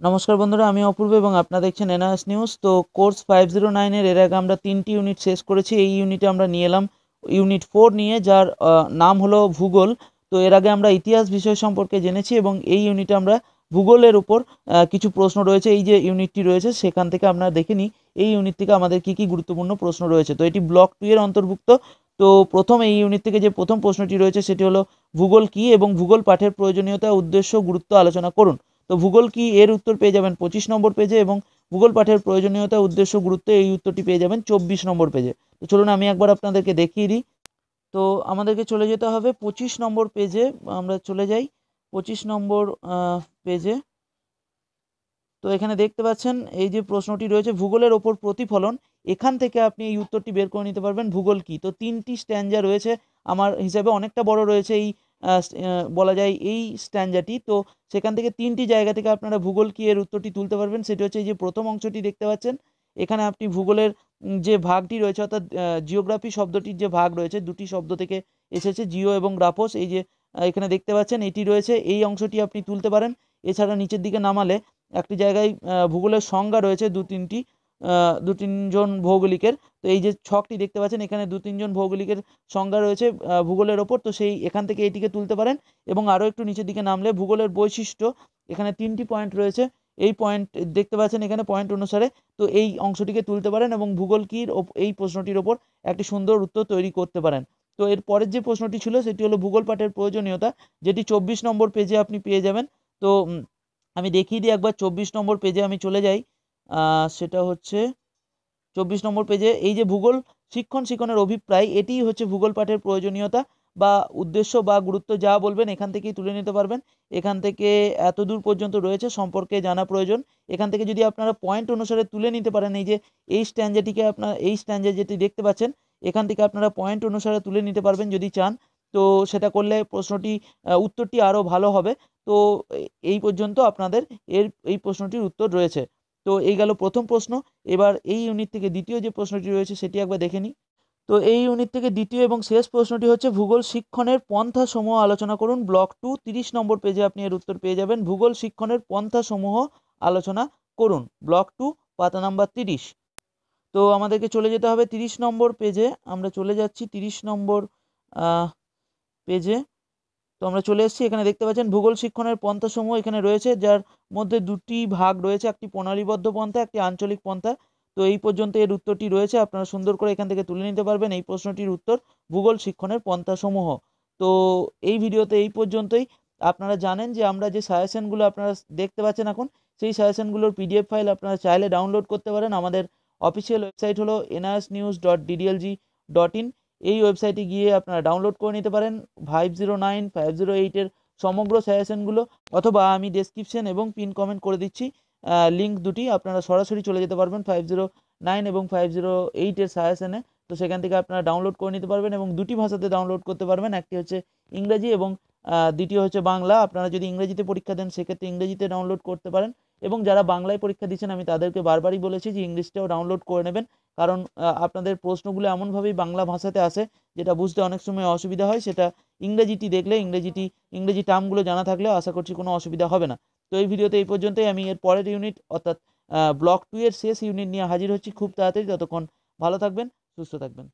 নমস্কার বন্ধুরা, আমি অপূর্ব এবং আপনারা দেখছেন এনআরএস নিউজ। তো কোর্স 509 এর আগে আমরা 3টি ইউনিট শেষ করেছি। এই ইউনিটে আমরা নিয়ে এলাম ইউনিট 4 নিয়ে, যার নাম হলো ভূগোল। তো এর আগে আমরা ইতিহাস বিষয় সম্পর্কে জেনেছি এবং এই ইউনিটে আমরা ভূগোলের উপর কিছু প্রশ্ন রয়েছে। এই যে ইউনিটটি রয়েছে সেখান থেকে আপনারা দেখে নিই এই ইউনিট থেকে আমাদের কি কি গুরুত্বপূর্ণ প্রশ্ন রয়েছে। তো এটি ব্লক 2 এর অন্তর্ভুক্ত। তো প্রথম এই ইউনিট থেকে যে প্রথম প্রশ্নটি রয়েছে সেটি হলো ভূগোল কি এবং ভূগোল পাঠের প্রয়োজনীয়তা, উদ্দেশ্য, গুরুত্ব আলোচনা করুন। তো ভূগোল কি এর উত্তর পেয়ে যাবেন 25 নম্বর পেজে এবং ভূগোল পাঠের প্রয়োজনীয়তা, উদ্দেশ্য, গুরুত্ব এই উত্তরটি পেয়ে যাবেন 24 নম্বর পেজে। তো চলুন আমি একবার আপনাদেরকে দেখিয়ে দিই। তো আমাদেরকে চলে যেতে হবে 25 নম্বর পেজে। আমরা চলে যাই 25 নম্বর পেজে। তো এখানে দেখতে পাচ্ছেন এই যে প্রশ্নটি রয়েছে ভূগোলের ওপর প্রতিফলন, এখান থেকে আপনি এই উত্তরটি বের করে নিতে পারবেন ভূগোল কি। তো 3টি স্ট্যাঞ্জা রয়েছে, আমার হিসাবে অনেকটা বড় রয়েছে এই বলা যায় এই স্ট্যাঞ্জাটি। তো সেখান থেকে 3টি জায়গা থেকে আপনারা ভূগোল কি এর উত্তরটি তুলতে পারবেন। সেটি হচ্ছে এই যে প্রথম অংশটি দেখতে পাচ্ছেন, এখানে আপনি ভূগোলের যে ভাগটি রয়েছে অর্থাৎ জিওগ্রাফি শব্দটির যে ভাগ রয়েছে, দুটি শব্দ থেকে এসেছে, জিও এবং গ্রাফোস। এই যে এখানে দেখতে পাচ্ছেন এটি রয়েছে, এই অংশটি আপনি তুলতে পারেন। এছাড়া নিচের দিকে নামালে একটি জায়গায় ভূগোলের সংজ্ঞা রয়েছে দু তিনজন ভৌগোলিকের। তো এই যে ছকটি দেখতে পাচ্ছেন এখানে 2-3 জন ভৌগোলিকের সংজ্ঞা রয়েছে ভূগোলের ওপর। তো সেই এখান থেকে এটিকে তুলতে পারেন এবং আরও একটু নিচের দিকে নামলে ভূগোলের বৈশিষ্ট্য, এখানে 3টি পয়েন্ট রয়েছে, এই পয়েন্ট দেখতে পাচ্ছেন এখানে পয়েন্ট অনুসারে। তো এই অংশটিকে তুলতে পারেন এবং ভূগোল কির এই প্রশ্নটির ওপর একটি সুন্দর উত্তর তৈরি করতে পারেন। তো এর পরের যে প্রশ্নটি ছিল সেটি হলো ভূগোল পাঠের প্রয়োজনীয়তা, যেটি 24 নম্বর পেজে আপনি পেয়ে যাবেন। তো আমি দেখিয়ে দিই একবার 24 নম্বর পেজে আমি চলে যাই। সেটা হচ্ছে 24 নম্বর পেজে এই যে ভূগোল শিক্ষণের অভিপ্রায়, এটিই হচ্ছে ভূগোল পাঠের প্রয়োজনীয়তা বা উদ্দেশ্য বা গুরুত্ব, যা বলবেন এখান থেকেই তুলে নিতে পারবেন। এখান থেকে এত দূর পর্যন্ত রয়েছে সম্পর্কে জানা প্রয়োজন। এখান থেকে যদি আপনারা পয়েন্ট অনুসারে তুলে নিতে পারেন, এই যে এই স্ট্যাঞ্জাটিকে আপনারা এই স্ট্যাঞ্জা যেটি দেখতে পাচ্ছেন এখান থেকে আপনারা পয়েন্ট অনুসারে তুলে নিতে পারবেন যদি চান। তো সেটা করলে প্রশ্নটি উত্তরটি আরও ভালো হবে। তো এই পর্যন্ত আপনাদের এই প্রশ্নটির উত্তর রয়েছে। তো এই গেল প্রথম প্রশ্ন। এবার এই ইউনিট থেকে দ্বিতীয় যে প্রশ্নটি রয়েছে সেটি একবার দেখে নিই। তো এই ইউনিট থেকে দ্বিতীয় এবং শেষ প্রশ্নটি হচ্ছে ভূগোল শিক্ষণের পন্থাসমূহ আলোচনা করুন। ব্লক 2 30 নম্বর পেজে আপনি এর উত্তর পেয়ে যাবেন। ভূগোল শিক্ষণের পন্থাসমূহ আলোচনা করুন, ব্লক 2 পাতা নাম্বার 30। তো আমাদেরকে চলে যেতে হবে 30 নম্বর পেজে। আমরা চলে যাচ্ছি 30 নম্বর পেজে। তো আমরা চলে এসেছি, এখানে দেখতে পাচ্ছেন ভূগোল শিক্ষণের পন্থাসমূহ এখানে রয়েছে, যার মধ্যে দুটি ভাগ রয়েছে, একটি প্রণালীবদ্ধ পন্থা, একটি আঞ্চলিক পন্থা। তো এই পর্যন্ত এর উত্তরটি রয়েছে, আপনারা সুন্দর করে এখান থেকে তুলে নিতে পারবেন এই প্রশ্নটির উত্তর ভূগোল শিক্ষণের পন্থাসমূহ। তো এই ভিডিওতে এই পর্যন্তই। আপনারা জানেন যে আমরা যে সাজেশনগুলো আপনারা দেখতে পাচ্ছেন এখন, সেই সাজেশনগুলোর পিডিএফ ফাইল আপনারা চাইলে ডাউনলোড করতে পারেন। আমাদের অফিসিয়াল ওয়েবসাইট হলো nrsnews.ddlg.in। এই ওয়েবসাইটে গিয়ে আপনারা ডাউনলোড করে নিতে পারেন 509 508 এর সমগ্র সাজেশনগুলো, অথবা আমি ডেসক্রিপশন এবং পিন কমেন্ট করে দিচ্ছি লিঙ্ক দুটি, আপনারা সরাসরি চলে যেতে পারবেন 509 এবং 508 এর সাজেশনে। তো সেখান থেকে আপনারা ডাউনলোড করে নিতে পারবেন এবং দুটি ভাষাতে ডাউনলোড করতে পারবেন, একটি হচ্ছে ইংরেজি এবং দ্বিতীয় হচ্ছে বাংলা। আপনারা যদি ইংরেজিতে পরীক্ষা দেন সেক্ষেত্রে ইংরেজিতে ডাউনলোড করতে পারেন, এবং যারা বাংলায় পরীক্ষা দিচ্ছেন আমি তাদেরকে বারবারই বলেছি যে ইংলিশটাও ডাউনলোড করে নেবেন, কারণ আপনাদের প্রশ্নগুলো এমনভাবেই বাংলা ভাষাতে আসে যেটা বুঝতে অনেক সময় অসুবিধা হয়। সেটা ইংরেজিটি দেখলে ইংরেজি টার্মগুলো জানা থাকলেও আশা করছি কোনো অসুবিধা হবে না। তো এই ভিডিওতে এই পর্যন্তই। আমি এর পরের ইউনিট অর্থাৎ ব্লক 2 এর শেষ ইউনিট নিয়ে হাজির হচ্ছি খুব তাড়াতাড়ি। ততক্ষণ ভালো থাকবেন, সুস্থ থাকবেন।